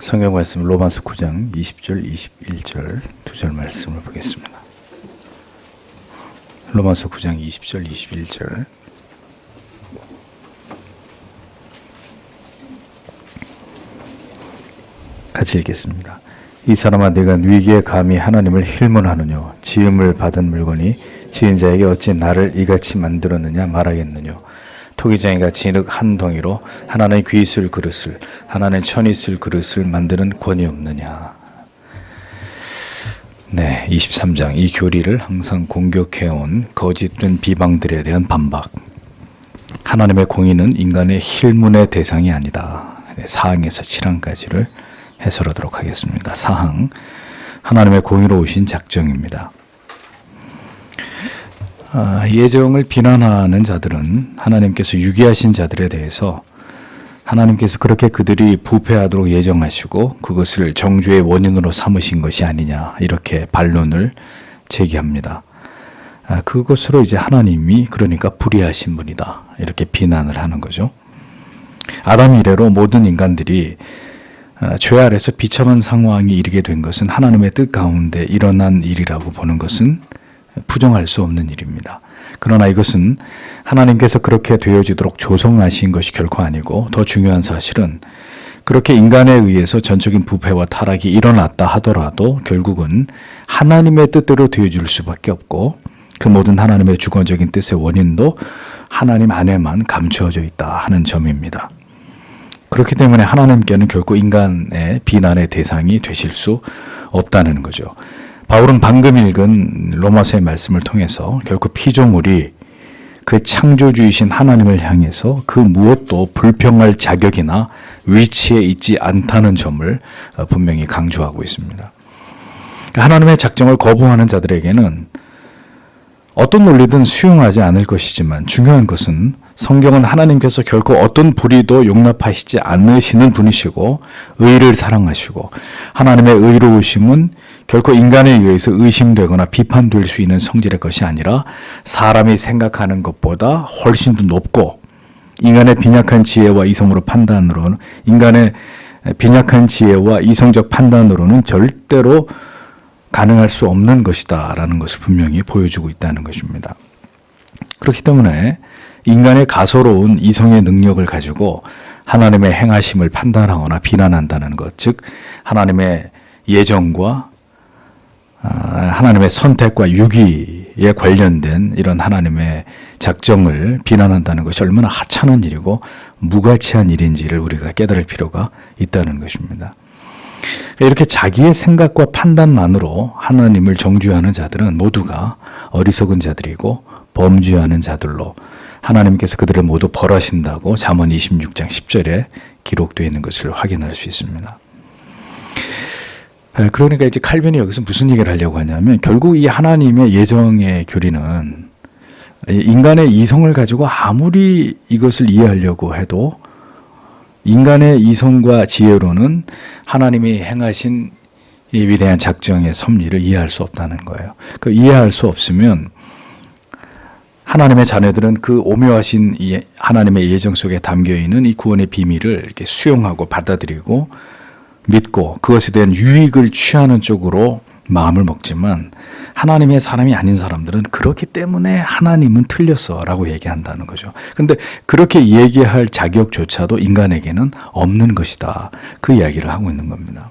성경 말씀 로마서 9장 20절 21절 두 절 말씀을 보겠습니다. 로마서 9장 20절 21절 같이 읽겠습니다. 이 사람아 내가 네게 감히 하나님을 힐문하느뇨 지음을 받은 물건이 지은 자에게 어찌 나를 이같이 만들었느냐 말하겠느뇨 토기장이가 진흙 한 덩이로 하나는 귀 있을 그릇을 하나는 천 있을 그릇을 만드는 권위 없느냐. 네, 23장 이 교리를 항상 공격해온 거짓된 비방들에 대한 반박. 하나님의 공의는 인간의 힐문의 대상이 아니다. 4항에서 7항까지를 해설하도록 하겠습니다. 4항 하나님의 공의로우신 작정입니다. 예정을 비난하는 자들은 하나님께서 유기하신 자들에 대해서 하나님께서 그렇게 그들이 부패하도록 예정하시고 그것을 정죄의 원인으로 삼으신 것이 아니냐 이렇게 반론을 제기합니다. 그것으로 이제 하나님이 그러니까 불의하신 분이다 이렇게 비난을 하는 거죠. 아담 이래로 모든 인간들이 죄 아래서 비참한 상황이 이르게 된 것은 하나님의 뜻 가운데 일어난 일이라고 보는 것은 부정할 수 없는 일입니다. 그러나 이것은 하나님께서 그렇게 되어지도록 조성하신 것이 결코 아니고 더 중요한 사실은 그렇게 인간에 의해서 전적인 부패와 타락이 일어났다 하더라도 결국은 하나님의 뜻대로 되어질 수밖에 없고 그 모든 하나님의 주권적인 뜻의 원인도 하나님 안에만 감추어져 있다 하는 점입니다. 그렇기 때문에 하나님께는 결코 인간의 비난의 대상이 되실 수 없다는 거죠. 바울은 방금 읽은 로마서의 말씀을 통해서 결코 피조물이 그 창조주이신 하나님을 향해서 그 무엇도 불평할 자격이나 위치에 있지 않다는 점을 분명히 강조하고 있습니다. 하나님의 작정을 거부하는 자들에게는 어떤 논리든 수용하지 않을 것이지만 중요한 것은 성경은 하나님께서 결코 어떤 불의도 용납하시지 않으시는 분이시고 의를 사랑하시고 하나님의 의로우심은 결코 인간에 의해서 의심되거나 비판될 수 있는 성질의 것이 아니라 사람이 생각하는 것보다 훨씬 더 높고 인간의 빈약한 지혜와 이성적 판단으로는 절대로 가능할 수 없는 것이다라는 것을 분명히 보여주고 있다는 것입니다. 그렇기 때문에 인간의 가소로운 이성의 능력을 가지고 하나님의 행하심을 판단하거나 비난한다는 것, 즉 하나님의 예정과 하나님의 선택과 유기에 관련된 이런 하나님의 작정을 비난한다는 것이 얼마나 하찮은 일이고 무가치한 일인지를 우리가 깨달을 필요가 있다는 것입니다. 이렇게 자기의 생각과 판단만으로 하나님을 정죄하는 자들은 모두가 어리석은 자들이고 범죄하는 자들로 하나님께서 그들을 모두 벌하신다고 잠언 26장 10절에 기록되어 있는 것을 확인할 수 있습니다. 그러니까 이제 칼빈이 여기서 무슨 얘기를 하려고 하냐면 결국 이 하나님의 예정의 교리는 인간의 이성을 가지고 아무리 이것을 이해하려고 해도 인간의 이성과 지혜로는 하나님이 행하신 이 위대한 작정의 섭리를 이해할 수 없다는 거예요. 그 이해할 수 없으면 하나님의 자녀들은 그 오묘하신 이 하나님의 예정 속에 담겨 있는 이 구원의 비밀을 이렇게 수용하고 받아들이고 믿고 그것에 대한 유익을 취하는 쪽으로 마음을 먹지만 하나님의 사람이 아닌 사람들은 그렇기 때문에 하나님은 틀렸어라고 얘기한다는 거죠. 그런데 그렇게 얘기할 자격조차도 인간에게는 없는 것이다. 그 이야기를 하고 있는 겁니다.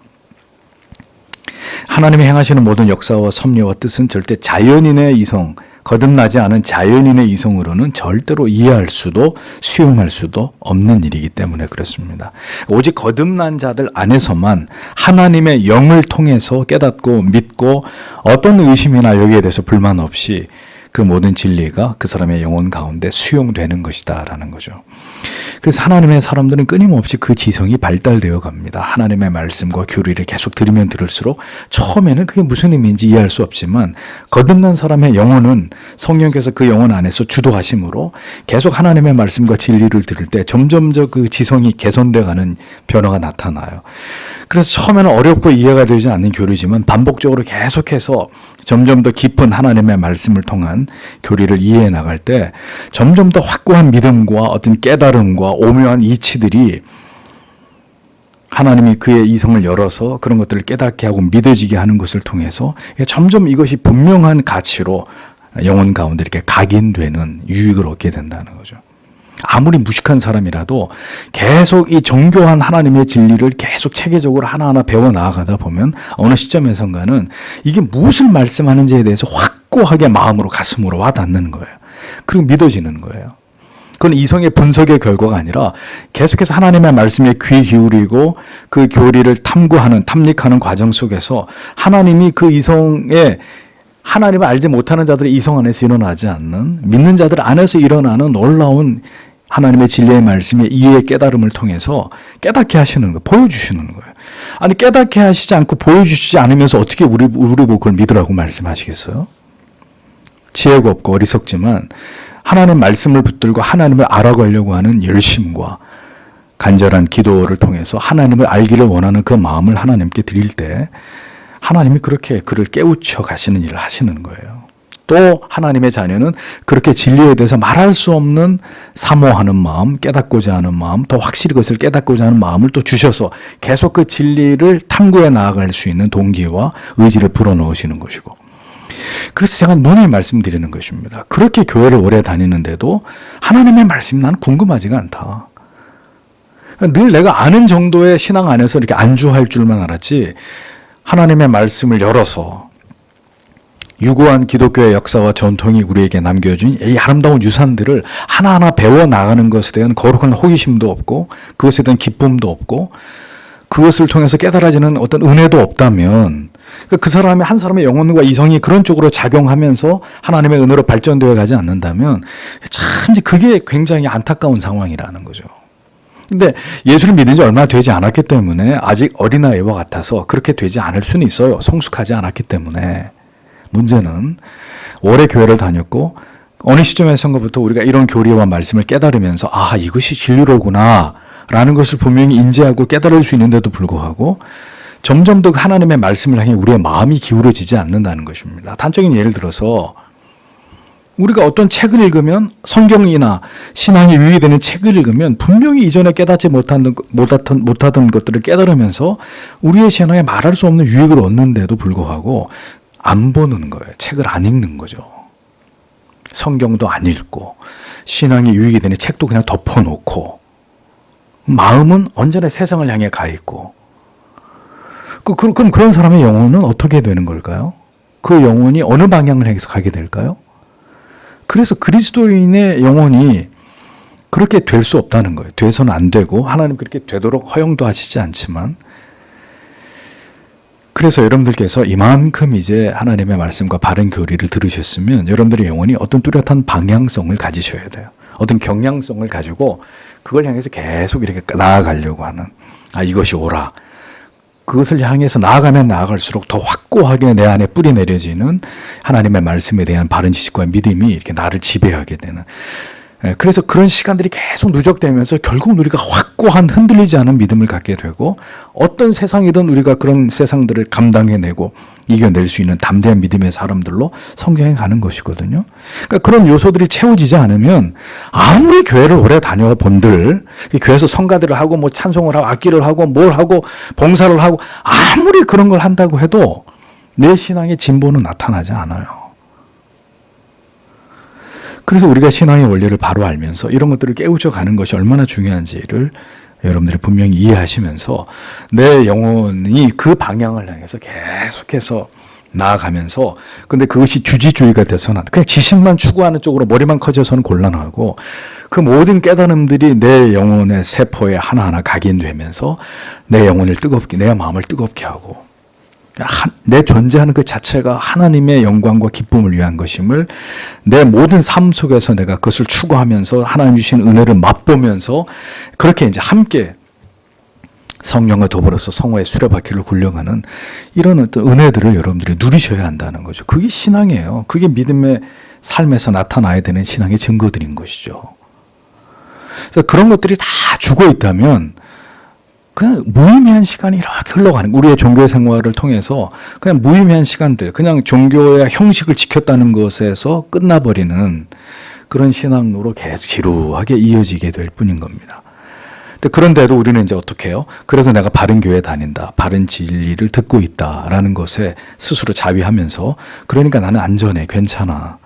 하나님이 행하시는 모든 역사와 섭리와 뜻은 절대 자연인의 이성, 거듭나지 않은 자연인의 이성으로는 절대로 이해할 수도 수용할 수도 없는 일이기 때문에 그렇습니다. 오직 거듭난 자들 안에서만 하나님의 영을 통해서 깨닫고 믿고 어떤 의심이나 여기에 대해서 불만 없이 그 모든 진리가 그 사람의 영혼 가운데 수용되는 것이다 라는 거죠. 그래서 하나님의 사람들은 끊임없이 그 지성이 발달되어 갑니다. 하나님의 말씀과 교리를 계속 들으면 들을수록 처음에는 그게 무슨 의미인지 이해할 수 없지만 거듭난 사람의 영혼은 성령께서 그 영혼 안에서 주도하심으로 계속 하나님의 말씀과 진리를 들을 때 점점 그 지성이 개선되어 가는 변화가 나타나요. 그래서 처음에는 어렵고 이해가 되지 않는 교리지만 반복적으로 계속해서 점점 더 깊은 하나님의 말씀을 통한 교리를 이해해 나갈 때 점점 더 확고한 믿음과 어떤 깨달음과 오묘한 이치들이 하나님이 그의 이성을 열어서 그런 것들을 깨닫게 하고 믿어지게 하는 것을 통해서 점점 이것이 분명한 가치로 영혼 가운데 이렇게 각인되는 유익을 얻게 된다는 거죠. 아무리 무식한 사람이라도 계속 이 정교한 하나님의 진리를 계속 체계적으로 하나하나 배워 나아가다 보면 어느 시점에선가는 이게 무엇을 말씀하는지에 대해서 확고하게 마음으로 가슴으로 와닿는 거예요. 그리고 믿어지는 거예요. 그건 이성의 분석의 결과가 아니라 계속해서 하나님의 말씀에 귀 기울이고 그 교리를 탐구하는, 탐닉하는 과정 속에서 하나님이 그 이성에 하나님을 알지 못하는 자들의 이성 안에서 일어나지 않는, 믿는 자들 안에서 일어나는 놀라운 하나님의 진리의 말씀의 이해의 깨달음을 통해서 깨닫게 하시는 거예요. 보여주시는 거예요. 아니 깨닫게 하시지 않고 보여주시지 않으면서 어떻게 우리 보고 그걸 믿으라고 말씀하시겠어요? 지혜가 없고 어리석지만 하나님의 말씀을 붙들고 하나님을 알아가려고 하는 열심과 간절한 기도를 통해서 하나님을 알기를 원하는 그 마음을 하나님께 드릴 때 하나님이 그렇게 그를 깨우쳐 가시는 일을 하시는 거예요. 또 하나님의 자녀는 그렇게 진리에 대해서 말할 수 없는 사모하는 마음, 깨닫고자 하는 마음, 더 확실히 그것을 깨닫고자 하는 마음을 또 주셔서 계속 그 진리를 탐구해 나아갈 수 있는 동기와 의지를 불어넣으시는 것이고, 그래서 제가 누누이 말씀드리는 것입니다. 그렇게 교회를 오래 다니는데도 하나님의 말씀이 난 궁금하지가 않다. 늘 내가 아는 정도의 신앙 안에서 이렇게 안주할 줄만 알았지, 하나님의 말씀을 열어서 유구한 기독교의 역사와 전통이 우리에게 남겨준 이 아름다운 유산들을 하나하나 배워나가는 것에 대한 거룩한 호기심도 없고 그것에 대한 기쁨도 없고 그것을 통해서 깨달아지는 어떤 은혜도 없다면 그 사람의 한 사람의 영혼과 이성이 그런 쪽으로 작용하면서 하나님의 은혜로 발전되어 가지 않는다면 참 그게 굉장히 안타까운 상황이라는 거죠. 근데 예수를 믿은 지 얼마 되지 않았기 때문에 아직 어린아이와 같아서 그렇게 되지 않을 수는 있어요. 성숙하지 않았기 때문에. 문제는 오래 교회를 다녔고 어느 시점에선가부터 우리가 이런 교리와 말씀을 깨달으면서 아 이것이 진리로구나 라는 것을 분명히 인지하고 깨달을 수 있는데도 불구하고 점점 더 하나님의 말씀을 향해 우리의 마음이 기울어지지 않는다는 것입니다. 단적인 예를 들어서 우리가 어떤 책을 읽으면 성경이나 신앙이 유의되는 책을 읽으면 분명히 이전에 깨닫지 못하던 것들을 깨달으면서 우리의 신앙에 말할 수 없는 유익을 얻는데도 불구하고 안 보는 거예요. 책을 안 읽는 거죠. 성경도 안 읽고 신앙이 유익이 되는 책도 그냥 덮어놓고 마음은 언제나 세상을 향해 가 있고 그럼 그런 사람의 영혼은 어떻게 되는 걸까요? 그 영혼이 어느 방향을 향해서 가게 될까요? 그래서 그리스도인의 영혼이 그렇게 될 수 없다는 거예요. 돼서는 안 되고 하나님 그렇게 되도록 허용도 하시지 않지만 그래서 여러분들께서 이만큼 이제 하나님의 말씀과 바른 교리를 들으셨으면 여러분들의 영혼이 어떤 뚜렷한 방향성을 가지셔야 돼요. 어떤 경향성을 가지고 그걸 향해서 계속 이렇게 나아가려고 하는 이것이 옳아. 그것을 향해서 나아가면 나아갈수록 더 확고하게 내 안에 뿌리 내려지는 하나님의 말씀에 대한 바른 지식과 믿음이 이렇게 나를 지배하게 되는. 그래서 그런 시간들이 계속 누적되면서 결국 우리가 확고한 흔들리지 않은 믿음을 갖게 되고 어떤 세상이든 우리가 그런 세상들을 감당해내고 이겨낼 수 있는 담대한 믿음의 사람들로 성경에 가는 것이거든요. 그러니까 그런 요소들이 채워지지 않으면 아무리 교회를 오래 다녀 본들 교회에서 성가들을 하고 뭐 찬송을 하고 악기를 하고 뭘 하고 봉사를 하고 아무리 그런 걸 한다고 해도 내 신앙의 진보는 나타나지 않아요. 그래서 우리가 신앙의 원리를 바로 알면서 이런 것들을 깨우쳐 가는 것이 얼마나 중요한지를 여러분들이 분명히 이해하시면서 내 영혼이 그 방향을 향해서 계속해서 나아가면서 근데 그것이 주지주의가 돼서는 그냥 지식만 추구하는 쪽으로 머리만 커져서는 곤란하고 그 모든 깨달음들이 내 영혼의 세포에 하나하나 각인되면서 내 영혼을 뜨겁게 내 마음을 뜨겁게 하고 내 존재하는 그 자체가 하나님의 영광과 기쁨을 위한 것임을 내 모든 삶 속에서 내가 그것을 추구하면서 하나님 주신 은혜를 맛보면서 그렇게 이제 함께 성령과 더불어서 성화의 수레바퀴를 굴려가는 이런 어떤 은혜들을 여러분들이 누리셔야 한다는 거죠. 그게 신앙이에요. 그게 믿음의 삶에서 나타나야 되는 신앙의 증거들인 것이죠. 그래서 그런 것들이 다 죽어 있다면 그냥 무의미한 시간이 이렇게 흘러가는 우리의 종교 생활을 통해서 그냥 무의미한 시간들 그냥 종교의 형식을 지켰다는 것에서 끝나버리는 그런 신앙으로 계속 지루하게 이어지게 될 뿐인 겁니다. 근데 그런데도 우리는 이제 어떻게 해요? 그래도 내가 바른 교회 다닌다. 바른 진리를 듣고 있다라는 것에 스스로 자위하면서 그러니까 나는 안전해. 괜찮아.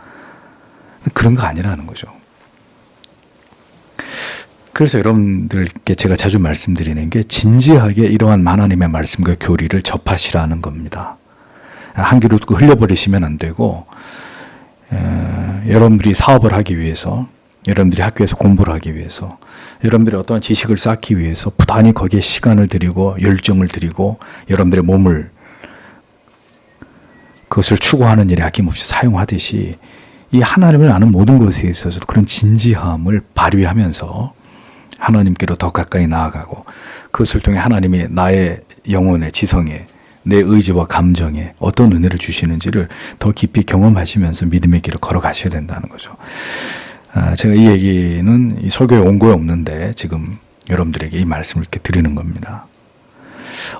그런 거 아니라는 거죠. 그래서 여러분들께 제가 자주 말씀드리는 게 진지하게 이러한 하나님의 말씀과 교리를 접하시라는 겁니다. 한 귀로 듣고 흘려버리시면 안 되고 여러분들이 사업을 하기 위해서 여러분들이 학교에서 공부를 하기 위해서 여러분들이 어떠한 지식을 쌓기 위해서 부단히 거기에 시간을 들이고 열정을 들이고 여러분들의 몸을 그것을 추구하는 일에 아낌없이 사용하듯이 이 하나님을 아는 모든 것에 있어서 그런 진지함을 발휘하면서 하나님께로 더 가까이 나아가고 그것을 통해 하나님이 나의 영혼의 지성에 내 의지와 감정에 어떤 은혜를 주시는지를 더 깊이 경험하시면서 믿음의 길을 걸어가셔야 된다는 거죠. 제가 이 얘기는 이 설교에 원고에 없는데 지금 여러분들에게 이 말씀을 이렇게 드리는 겁니다.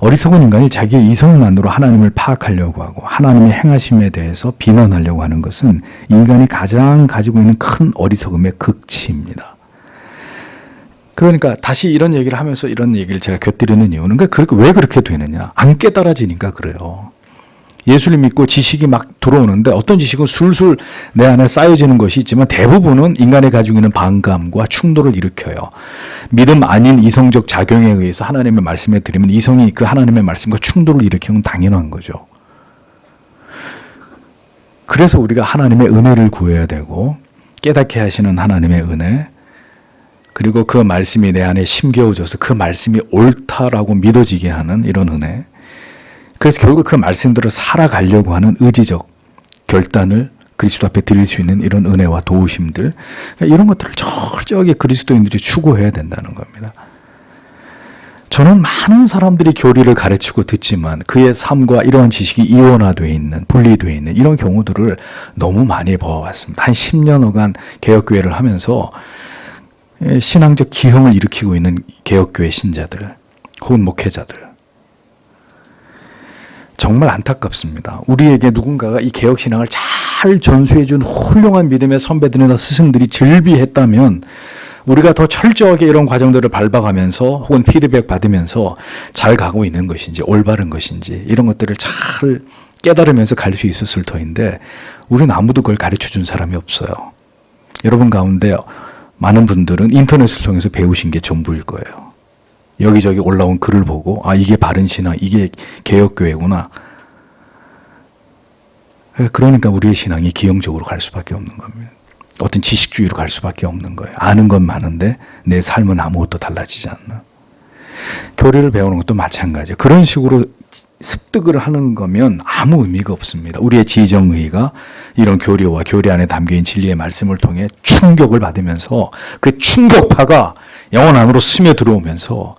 어리석은 인간이 자기의 이성만으로 하나님을 파악하려고 하고 하나님의 행하심에 대해서 비난하려고 하는 것은 인간이 가장 가지고 있는 큰 어리석음의 극치입니다. 그러니까 다시 이런 얘기를 하면서 이런 얘기를 제가 곁들이는 이유는 왜 그렇게 되느냐. 안 깨달아지니까 그래요. 예수를 믿고 지식이 막 들어오는데 어떤 지식은 술술 내 안에 쌓여지는 것이 있지만 대부분은 인간이 가지고 있는 반감과 충돌을 일으켜요. 믿음 아닌 이성적 작용에 의해서 하나님의 말씀에 들으면 이성이 그 하나님의 말씀과 충돌을 일으키는 건 당연한 거죠. 그래서 우리가 하나님의 은혜를 구해야 되고 깨닫게 하시는 하나님의 은혜 그리고 그 말씀이 내 안에 심겨워져서 그 말씀이 옳다라고 믿어지게 하는 이런 은혜 그래서 결국 그 말씀대로 살아가려고 하는 의지적 결단을 그리스도 앞에 드릴 수 있는 이런 은혜와 도우심들 이런 것들을 철저하게 그리스도인들이 추구해야 된다는 겁니다. 저는 많은 사람들이 교리를 가르치고 듣지만 그의 삶과 이러한 지식이 이원화되어 있는 분리되어 있는 이런 경우들을 너무 많이 보아왔습니다. 한 10년여간 개혁교회를 하면서 신앙적 기형을 일으키고 있는 개혁교회 신자들 혹은 목회자들 정말 안타깝습니다. 우리에게 누군가가 이 개혁신앙을 잘 전수해준 훌륭한 믿음의 선배들이나 스승들이 즐비했다면 우리가 더 철저하게 이런 과정들을 밟아가면서 혹은 피드백 받으면서 잘 가고 있는 것인지 올바른 것인지 이런 것들을 잘 깨달으면서 갈 수 있었을 터인데 우리는 아무도 그걸 가르쳐준 사람이 없어요. 여러분 가운데 많은 분들은 인터넷을 통해서 배우신 게 전부일 거예요. 여기저기 올라온 글을 보고 이게 바른 신앙, 이게 개혁교회구나. 그러니까 우리의 신앙이 기형적으로 갈 수밖에 없는 겁니다. 어떤 지식주의로 갈 수밖에 없는 거예요. 아는 건 많은데 내 삶은 아무것도 달라지지 않는. 교리를 배우는 것도 마찬가지예요. 그런 식으로 습득을 하는 거면 아무 의미가 없습니다. 우리의 지정의가 이런 교리와 교리 안에 담겨있는 진리의 말씀을 통해 충격을 받으면서 그 충격파가 영혼 안으로 스며들어오면서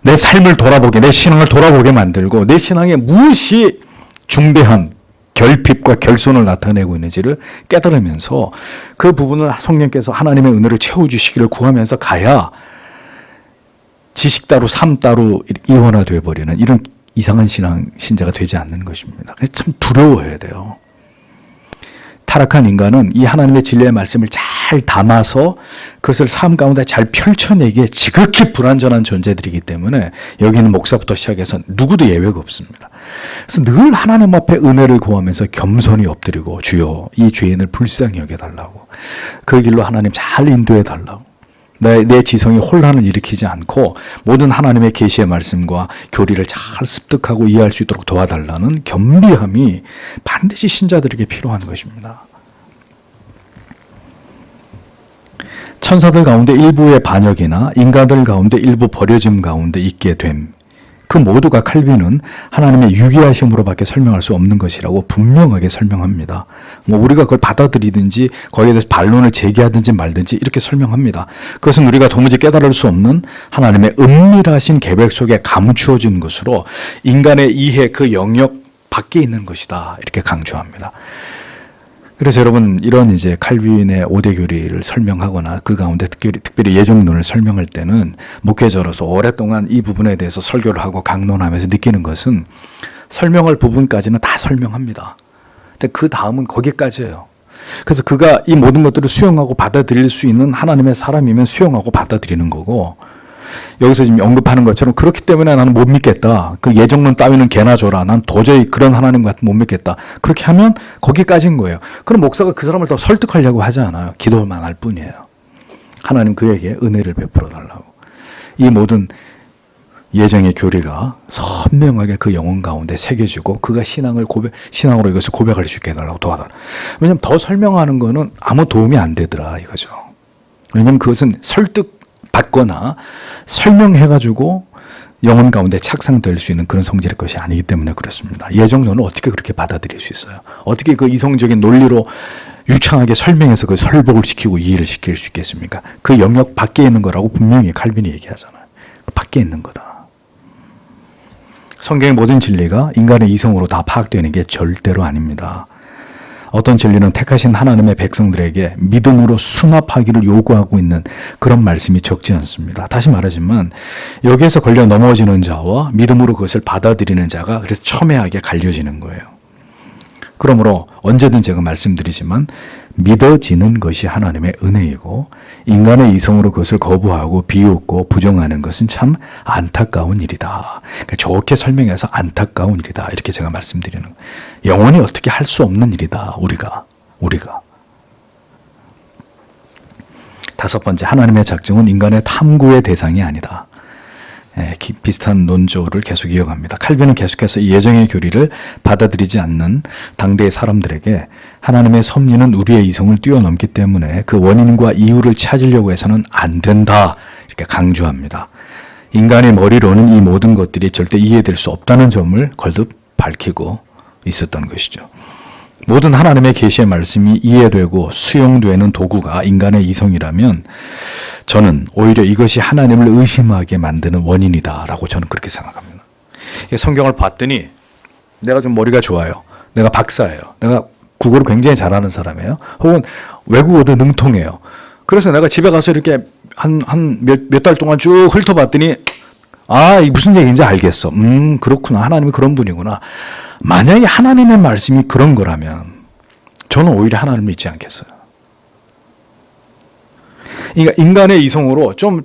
내 삶을 돌아보게, 내 신앙을 돌아보게 만들고 내 신앙에 무엇이 중대한 결핍과 결손을 나타내고 있는지를 깨달으면서 그 부분을 성령께서 하나님의 은혜를 채워주시기를 구하면서 가야 지식 따로 삶 따로 이원화되어 버리는 이런 이상한 신자가 되지 않는 것입니다. 참 두려워해야 돼요. 타락한 인간은 이 하나님의 진리의 말씀을 잘 담아서 그것을 삶 가운데 잘 펼쳐내기에 지극히 불완전한 존재들이기 때문에 여기는 목사부터 시작해서 누구도 예외가 없습니다. 그래서 늘 하나님 앞에 은혜를 구하면서 겸손히 엎드리고 주여 이 죄인을 불쌍히 여겨달라고 그 길로 하나님 잘 인도해달라고 내 지성이 혼란을 일으키지 않고 모든 하나님의 계시의 말씀과 교리를 잘 습득하고 이해할 수 있도록 도와달라는 겸비함이 반드시 신자들에게 필요한 것입니다. 천사들 가운데 일부의 반역이나 인간들 가운데 일부 버려짐 가운데 있게 됨. 그 모두가 칼빈은 하나님의 유기하심으로밖에 설명할 수 없는 것이라고 분명하게 설명합니다. 우리가 그걸 받아들이든지 거기에 대해서 반론을 제기하든지 말든지 이렇게 설명합니다. 그것은 우리가 도무지 깨달을 수 없는 하나님의 은밀하신 계획 속에 감추어진 것으로 인간의 이해 그 영역 밖에 있는 것이다. 이렇게 강조합니다. 그래서 여러분 이런 이제 칼빈의 5대 교리를 설명하거나 그 가운데 특별히 예정론을 설명할 때는 목회자로서 오랫동안 이 부분에 대해서 설교를 하고 강론하면서 느끼는 것은 설명할 부분까지는 다 설명합니다. 그 다음은 거기까지예요. 그래서 그가 이 모든 것들을 수용하고 받아들일 수 있는 하나님의 사람이면 수용하고 받아들이는 거고 여기서 지금 언급하는 것처럼 그렇기 때문에 나는 못 믿겠다. 그 예정론 따위는 개나 줘라. 난 도저히 그런 하나님 같은 못 믿겠다. 그렇게 하면 거기까지인 거예요. 그럼 목사가 그 사람을 더 설득하려고 하지 않아요. 기도만 할 뿐이에요. 하나님 그에게 은혜를 베풀어 달라고. 이 모든 예정의 교리가 선명하게 그 영혼 가운데 새겨지고 그가 신앙으로 이것을 고백할 수 있게 해달라고 도와달라. 왜냐하면 더 설명하는 거는 아무 도움이 안 되더라 이거죠. 왜냐하면 그것은 설득받거나 설명해가지고 영혼 가운데 착상될 수 있는 그런 성질의 것이 아니기 때문에 그렇습니다. 예정론을 어떻게 그렇게 받아들일 수 있어요? 어떻게 그 이성적인 논리로 유창하게 설명해서 그 설복을 시키고 이해를 시킬 수 있겠습니까? 그 영역 밖에 있는 거라고 분명히 칼빈이 얘기하잖아요. 그 밖에 있는 거다. 성경의 모든 진리가 인간의 이성으로 다 파악되는 게 절대로 아닙니다. 어떤 진리는 택하신 하나님의 백성들에게 믿음으로 수납하기를 요구하고 있는 그런 말씀이 적지 않습니다. 다시 말하지만 여기에서 걸려 넘어지는 자와 믿음으로 그것을 받아들이는 자가 그래서 첨예하게 갈려지는 거예요. 그러므로 언제든 제가 말씀드리지만 믿어지는 것이 하나님의 은혜이고 인간의 이성으로 그것을 거부하고 비웃고 부정하는 것은 참 안타까운 일이다. 그러니까 좋게 설명해서 안타까운 일이다. 이렇게 제가 말씀드리는 거예요. 영원히 어떻게 할 수 없는 일이다. 우리가. 다섯 번째, 하나님의 작정은 인간의 탐구의 대상이 아니다. 비슷한 논조를 계속 이어갑니다. 칼빈은 계속해서 이 예정의 교리를 받아들이지 않는 당대의 사람들에게 하나님의 섭리는 우리의 이성을 뛰어넘기 때문에 그 원인과 이유를 찾으려고 해서는 안 된다. 이렇게 강조합니다. 인간의 머리로는 이 모든 것들이 절대 이해될 수 없다는 점을 거듭 밝히고 있었던 것이죠. 모든 하나님의 계시의 말씀이 이해되고 수용되는 도구가 인간의 이성이라면 저는 오히려 이것이 하나님을 의심하게 만드는 원인이다라고 저는 그렇게 생각합니다. 성경을 봤더니 내가 좀 머리가 좋아요. 내가 박사예요. 내가 국어를 굉장히 잘하는 사람이에요. 혹은 외국어도 능통해요. 그래서 내가 집에 가서 이렇게 몇 달 동안 쭉 훑어봤더니 이게 무슨 얘기인지 알겠어. 그렇구나. 하나님이 그런 분이구나. 만약에 하나님의 말씀이 그런 거라면 저는 오히려 하나님을 믿지 않겠어요. 그러니까 인간의 이성으로 좀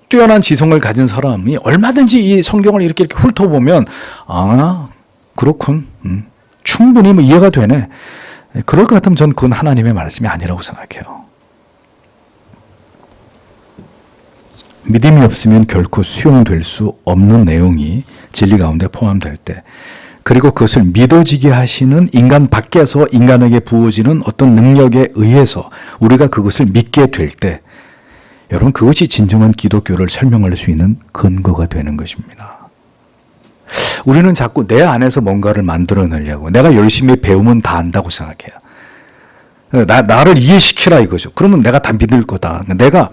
뛰어난 지성을 가진 사람이 얼마든지 이 성경을 이렇게 훑어보면 그렇군. 충분히 이해가 되네. 그럴 것 같으면 저는 그건 하나님의 말씀이 아니라고 생각해요. 믿음이 없으면 결코 수용될 수 없는 내용이 진리 가운데 포함될 때, 그리고 그것을 믿어지게 하시는 인간 밖에서 인간에게 부어지는 어떤 능력에 의해서 우리가 그것을 믿게 될 때, 여러분 그것이 진정한 기독교를 설명할 수 있는 근거가 되는 것입니다. 우리는 자꾸 내 안에서 뭔가를 만들어내려고, 내가 열심히 배우면 다 안다고 생각해요. 나를 이해시키라 이거죠. 그러면 내가 다 믿을 거다. 내가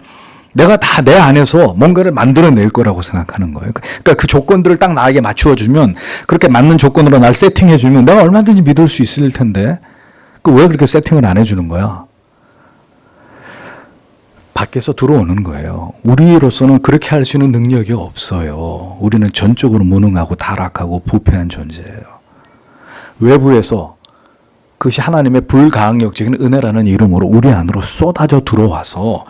다 내 안에서 뭔가를 만들어낼 거라고 생각하는 거예요. 그러니까 그 조건들을 딱 나에게 맞추어주면, 그렇게 맞는 조건으로 날 세팅해주면 내가 얼마든지 믿을 수 있을 텐데 왜 그렇게 세팅을 안 해주는 거야? 밖에서 들어오는 거예요. 우리로서는 그렇게 할 수 있는 능력이 없어요. 우리는 전적으로 무능하고 타락하고 부패한 존재예요. 외부에서 그것이 하나님의 불가항력적인 은혜라는 이름으로 우리 안으로 쏟아져 들어와서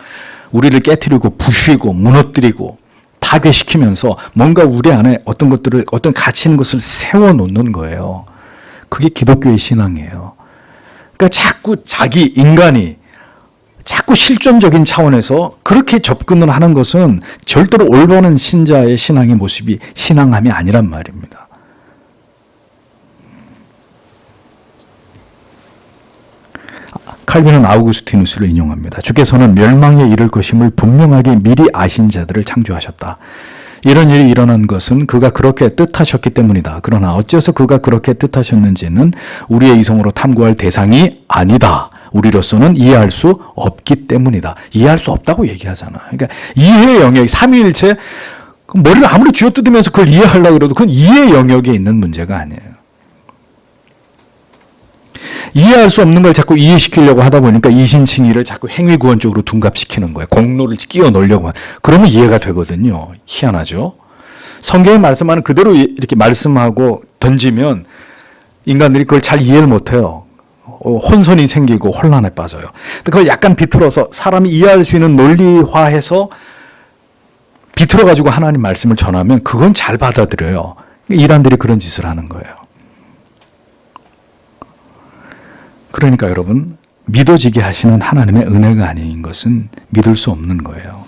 우리를 깨트리고 부수고 무너뜨리고 파괴시키면서 뭔가 우리 안에 어떤 가치 있는 것을 세워놓는 거예요. 그게 기독교의 신앙이에요. 그러니까 자꾸 인간이 자꾸 실존적인 차원에서 그렇게 접근을 하는 것은 절대로 올바른 신자의 신앙의 모습이 신앙함이 아니란 말입니다. 칼빈은 아우구스티누스를 인용합니다. 주께서는 멸망에 이를 것임을 분명하게 미리 아신 자들을 창조하셨다. 이런 일이 일어난 것은 그가 그렇게 뜻하셨기 때문이다. 그러나 어째서 그가 그렇게 뜻하셨는지는 우리의 이성으로 탐구할 대상이 아니다. 우리로서는 이해할 수 없기 때문이다. 이해할 수 없다고 얘기하잖아. 그러니까 이해의 영역, 삼위일체, 머리를 아무리 쥐어뜯으면서 그걸 이해하려고 해도 그건 이해의 영역에 있는 문제가 아니에요. 이해할 수 없는 걸 자꾸 이해시키려고 하다 보니까 이신칭의를 자꾸 행위구원적으로 둔갑시키는 거예요. 공로를 끼워 넣으려고. 그러면 이해가 되거든요. 희한하죠. 성경의 말씀하는 그대로 이렇게 말씀하고 던지면 인간들이 그걸 잘 이해를 못해요. 혼선이 생기고 혼란에 빠져요. 그걸 약간 비틀어서 사람이 이해할 수 있는 논리화해서 비틀어가지고 하나님 말씀을 전하면 그건 잘 받아들여요. 이단들이 그런 짓을 하는 거예요. 그러니까 여러분, 믿어지게 하시는 하나님의 은혜가 아닌 것은 믿을 수 없는 거예요.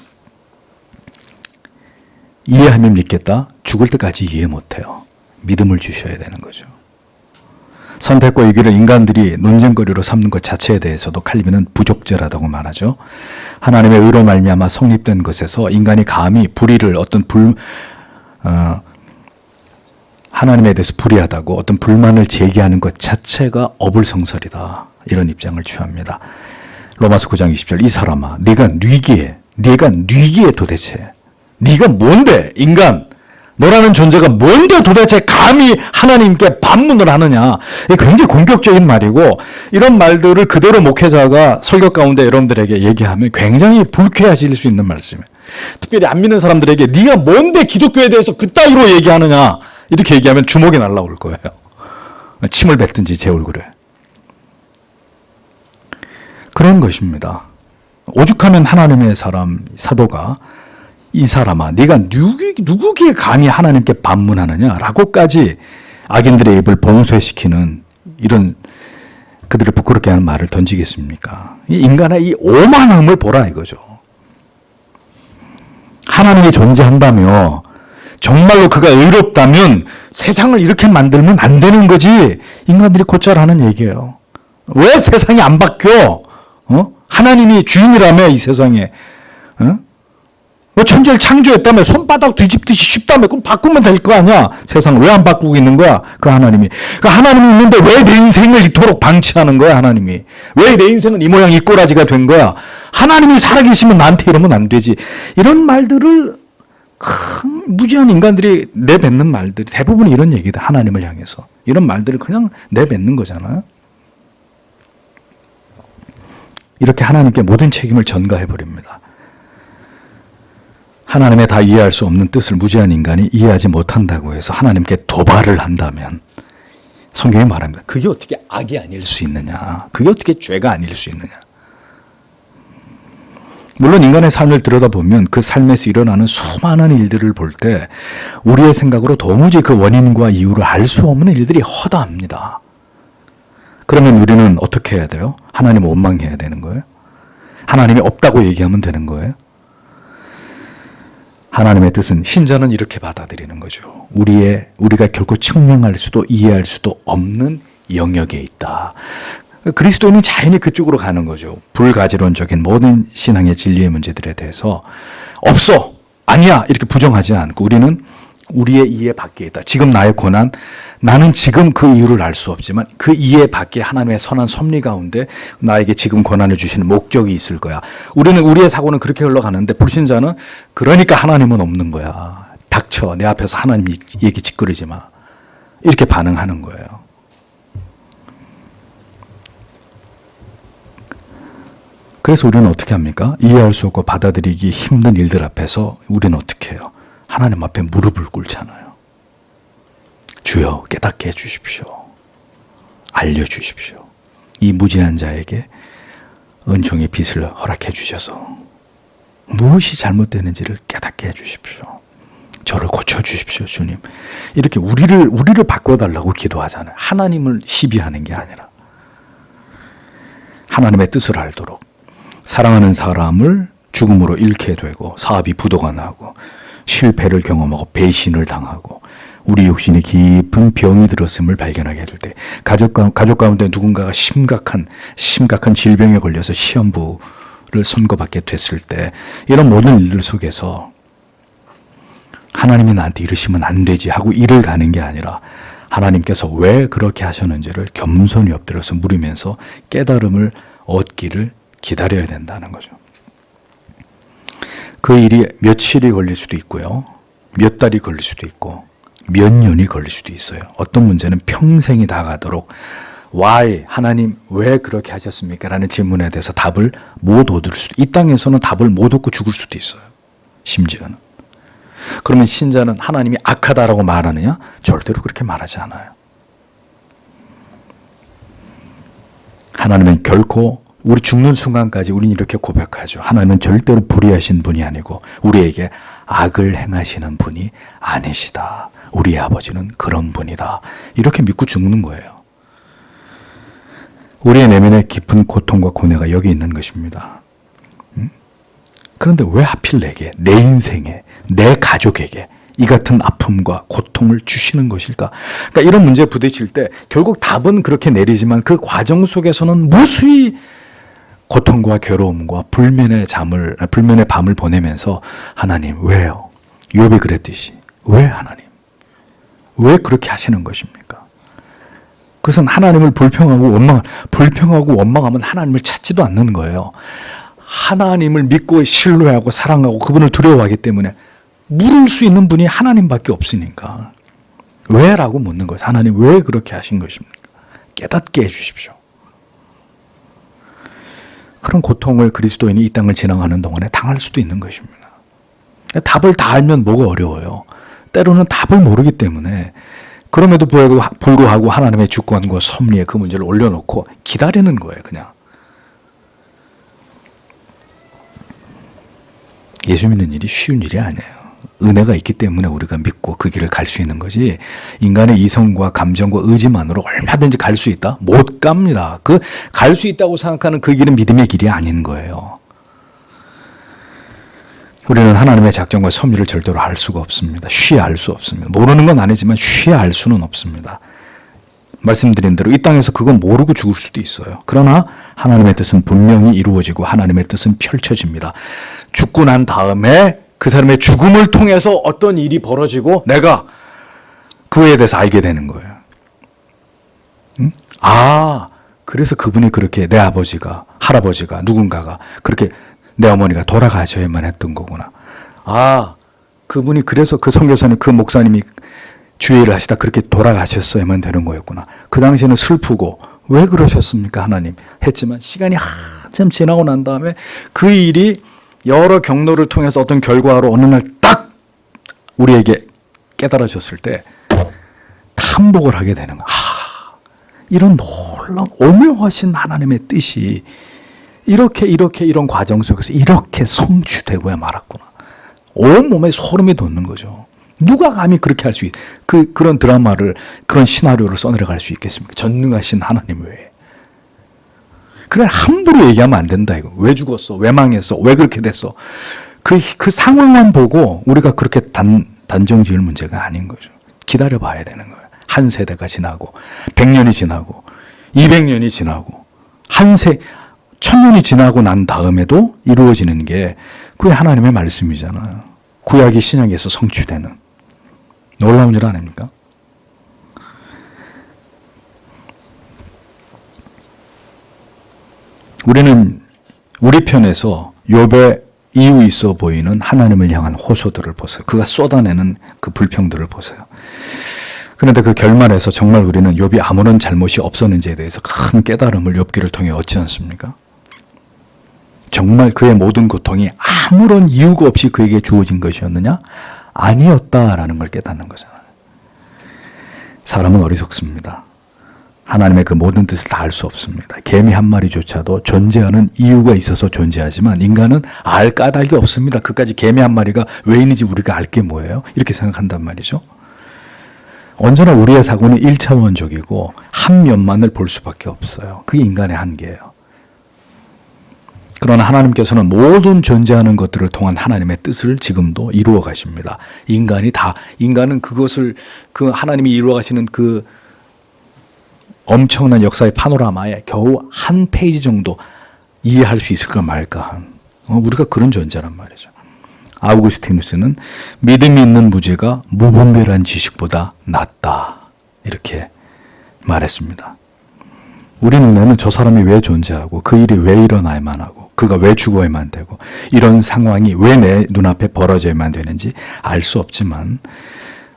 이해하면 믿겠다? 죽을 때까지 이해 못해요. 믿음을 주셔야 되는 거죠. 선택과 이기를 인간들이 논쟁거리로 삼는 것 자체에 대해서도 칼빈은 부족죄라고 말하죠. 하나님의 의로 말미암아 성립된 것에서 인간이 감히 불의를 하나님에 대해서 불의하다고 어떤 불만을 제기하는 것 자체가 어불성설이다. 이런 입장을 취합니다. 로마서 9장 20절 이 사람아 네가 뉘기에 도대체 네가 뭔데 인간 너라는 존재가 뭔데 도대체 감히 하나님께 반문을 하느냐. 이게 굉장히 공격적인 말이고 이런 말들을 그대로 목회자가 설교 가운데 여러분들에게 얘기하면 굉장히 불쾌하실 수 있는 말씀이에요. 특별히 안 믿는 사람들에게 네가 뭔데 기독교에 대해서 그따위로 얘기하느냐 이렇게 얘기하면 주먹이 날라올 거예요. 침을 뱉든지 제 얼굴에. 그런 것입니다. 오죽하면 하나님의 사람 사도가 이 사람아 네가 누구기에 감히 하나님께 반문하느냐라고까지 악인들의 입을 봉쇄시키는 이런 그들을 부끄럽게 하는 말을 던지겠습니까? 이 인간의 이 오만함을 보라 이거죠. 하나님이 존재한다며 정말로 그가 의롭다면 세상을 이렇게 만들면 안 되는 거지. 인간들이 곧잘 하는 얘기예요. 왜 세상이 안 바뀌어? 하나님이 주인이라며 이 세상에. 뭐 천지를 창조했다며 손바닥 뒤집듯이 쉽다며 그럼 바꾸면 될 거 아니야. 세상을 왜 안 바꾸고 있는 거야? 그 하나님이. 그 하나님이 있는데 왜 내 인생을 이토록 방치하는 거야 하나님이. 왜 내 인생은 이 모양 이 꼬라지가 된 거야. 하나님이 살아계시면 나한테 이러면 안 되지. 이런 말들을 무지한 인간들이 내뱉는 말들이 대부분 이런 얘기다. 하나님을 향해서. 이런 말들을 그냥 내뱉는 거잖아요. 이렇게 하나님께 모든 책임을 전가해버립니다. 하나님의 다 이해할 수 없는 뜻을 무지한 인간이 이해하지 못한다고 해서 하나님께 도발을 한다면 성경이 말합니다. 그게 어떻게 악이 아닐 수 있느냐. 그게 어떻게 죄가 아닐 수 있느냐. 물론 인간의 삶을 들여다보면 그 삶에서 일어나는 수많은 일들을 볼 때 우리의 생각으로 도무지 그 원인과 이유를 알 수 없는 일들이 허다합니다. 그러면 우리는 어떻게 해야 돼요? 하나님을 원망해야 되는 거예요? 하나님이 없다고 얘기하면 되는 거예요? 하나님의 뜻은 신자는 이렇게 받아들이는 거죠. 우리가 결코 측량할 수도 이해할 수도 없는 영역에 있다. 그리스도인은 자연히 그쪽으로 가는 거죠. 불가지론적인 모든 신앙의 진리의 문제들에 대해서 없어, 아니야 이렇게 부정하지 않고 우리는 우리의 이해 밖에 있다. 지금 나의 고난, 나는 지금 그 이유를 알 수 없지만 그 이해 밖에 하나님의 선한 섭리 가운데 나에게 지금 고난을 주시는 목적이 있을 거야. 우리의 사고는 그렇게 흘러가는데 불신자는 그러니까 하나님은 없는 거야. 닥쳐. 내 앞에서 하나님 얘기 짓거리지 마. 이렇게 반응하는 거예요. 그래서 우리는 어떻게 합니까? 이해할 수 없고 받아들이기 힘든 일들 앞에서 우리는 어떻게 해요? 하나님 앞에 무릎을 꿇잖아요. 주여 깨닫게 해주십시오. 알려주십시오. 이 무지한 자에게 은총의 빛을 허락해 주셔서 무엇이 잘못되는지를 깨닫게 해주십시오. 저를 고쳐주십시오 주님. 이렇게 우리를 바꿔달라고 기도하잖아요. 하나님을 시비하는 게 아니라 하나님의 뜻을 알도록 사랑하는 사람을 죽음으로 잃게 되고 사업이 부도가 나고 실패를 경험하고 배신을 당하고 우리 육신에 깊은 병이 들었음을 발견하게 될 때 가족 가운데 누군가가 심각한 질병에 걸려서 시험부를 선고받게 됐을 때 이런 모든 일들 속에서 하나님이 나한테 이러시면 안 되지 하고 일을 가는 게 아니라 하나님께서 왜 그렇게 하셨는지를 겸손히 엎드려서 물으면서 깨달음을 얻기를 기다려야 된다는 거죠. 그 일이 며칠이 걸릴 수도 있고요. 몇 달이 걸릴 수도 있고 몇 년이 걸릴 수도 있어요. 어떤 문제는 평생이 다 가도록 Why? 하나님 왜 그렇게 하셨습니까? 라는 질문에 대해서 답을 못 얻을 수도 이 땅에서는 답을 못 얻고 죽을 수도 있어요. 심지어는. 그러면 신자는 하나님이 악하다라고 말하느냐? 절대로 그렇게 말하지 않아요. 하나님은 결코 우리 죽는 순간까지 우리는 이렇게 고백하죠. 하나님은 절대로 불의하신 분이 아니고 우리에게 악을 행하시는 분이 아니시다. 우리 아버지는 그런 분이다. 이렇게 믿고 죽는 거예요. 우리의 내면의 깊은 고통과 고뇌가 여기 있는 것입니다. 그런데 왜 하필 내게, 내 인생에, 내 가족에게 이 같은 아픔과 고통을 주시는 것일까? 그러니까 이런 문제에 부딪힐 때 결국 답은 그렇게 내리지만 그 과정 속에서는 무수히 고통과 괴로움과 불면의 밤을 보내면서 하나님 왜요? 욥이 그랬듯이 왜 하나님? 왜 그렇게 하시는 것입니까? 그것은 하나님을 불평하고 원망하면 하나님을 찾지도 않는 거예요. 하나님을 믿고 신뢰하고 사랑하고 그분을 두려워하기 때문에 물을 수 있는 분이 하나님밖에 없으니까 왜라고 묻는 거예요. 하나님 왜 그렇게 하신 것입니까? 깨닫게 해주십시오. 그런 고통을 그리스도인이 이 땅을 지나가는 동안에 당할 수도 있는 것입니다. 답을 다 알면 뭐가 어려워요. 때로는 답을 모르기 때문에 그럼에도 불구하고 하나님의 주권과 섭리에 그 문제를 올려놓고 기다리는 거예요. 그냥. 예수 믿는 일이 쉬운 일이 아니에요. 은혜가 있기 때문에 우리가 믿고 그 길을 갈 수 있는 거지 인간의 이성과 감정과 의지만으로 얼마든지 갈 수 있다? 못 갑니다. 그 갈 수 있다고 생각하는 그 길은 믿음의 길이 아닌 거예요. 우리는 하나님의 작정과 섭리를 절대로 알 수가 없습니다. 쉬이 알 수 없습니다. 모르는 건 아니지만 쉬이 알 수는 없습니다. 말씀드린 대로 이 땅에서 그건 모르고 죽을 수도 있어요. 그러나 하나님의 뜻은 분명히 이루어지고 하나님의 뜻은 펼쳐집니다. 죽고 난 다음에 그 사람의 죽음을 통해서 어떤 일이 벌어지고 내가 그에 대해서 알게 되는 거예요. 응? 아, 그래서 그분이 그렇게 내 아버지가, 할아버지가, 누군가가 그렇게 내 어머니가 돌아가셔야만 했던 거구나. 아, 그분이 그래서 그 선교사님, 그 목사님이 주의를 하시다 그렇게 돌아가셨어야만 되는 거였구나. 그 당시에는 슬프고 왜 그러셨습니까 하나님 했지만 시간이 한참 지나고 난 다음에 그 일이 여러 경로를 통해서 어떤 결과로 어느 날 딱 우리에게 깨달아졌을 때 탐복을 하게 되는 거야. 이런 놀라운 오묘하신 하나님의 뜻이 이렇게 이런 과정 속에서 이렇게 성취되고야 말았구나. 온몸에 소름이 돋는 거죠. 누가 감히 그렇게 할 수 그런 드라마를 그런 시나리오를 써내려갈 수 있겠습니까? 전능하신 하나님 외에. 그래 함부로 얘기하면 안 된다 이거. 왜 죽었어? 왜 망했어? 왜 그렇게 됐어? 그 상황만 보고 우리가 그렇게 단정 지을 문제가 아닌 거죠. 기다려 봐야 되는 거예요. 한 세대가 지나고 100년이 지나고 200년이 지나고 1000년이 지나고 난 다음에도 이루어지는 게 그게 하나님의 말씀이잖아요. 구약이 신약에서 성취되는 놀라운 일 아닙니까? 우리는 우리 편에서 욥의 이유 있어 보이는 하나님을 향한 호소들을 보세요. 그가 쏟아내는 그 불평들을 보세요. 그런데 그 결말에서 정말 우리는 욥이 아무런 잘못이 없었는지에 대해서 큰 깨달음을 욥기를 통해 얻지 않습니까? 정말 그의 모든 고통이 아무런 이유가 없이 그에게 주어진 것이었느냐? 아니었다라는 걸 깨닫는 거잖아요. 사람은 어리석습니다. 하나님의 그 모든 뜻을 다 알 수 없습니다. 개미 한 마리조차도 존재하는 이유가 있어서 존재하지만 인간은 알 까닭이 없습니다. 그까지 개미 한 마리가 왜 있는지 우리가 알 게 뭐예요? 이렇게 생각한단 말이죠. 언제나 우리의 사고는 1차원적이고 한 면만을 볼 수밖에 없어요. 그게 인간의 한계예요. 그러나 하나님께서는 모든 존재하는 것들을 통한 하나님의 뜻을 지금도 이루어 가십니다. 인간은 그것을 그 하나님이 이루어 가시는 그 엄청난 역사의 파노라마에 겨우 한 페이지 정도 이해할 수 있을까 말까 한 우리가 그런 존재란 말이죠. 아우구스티누스는 믿음이 있는 무죄가 무분별한 지식보다 낫다 이렇게 말했습니다. 우리 눈에는 저 사람이 왜 존재하고 그 일이 왜 일어나야만 하고 그가 왜 죽어야만 되고 이런 상황이 왜 내 눈앞에 벌어져야만 되는지 알 수 없지만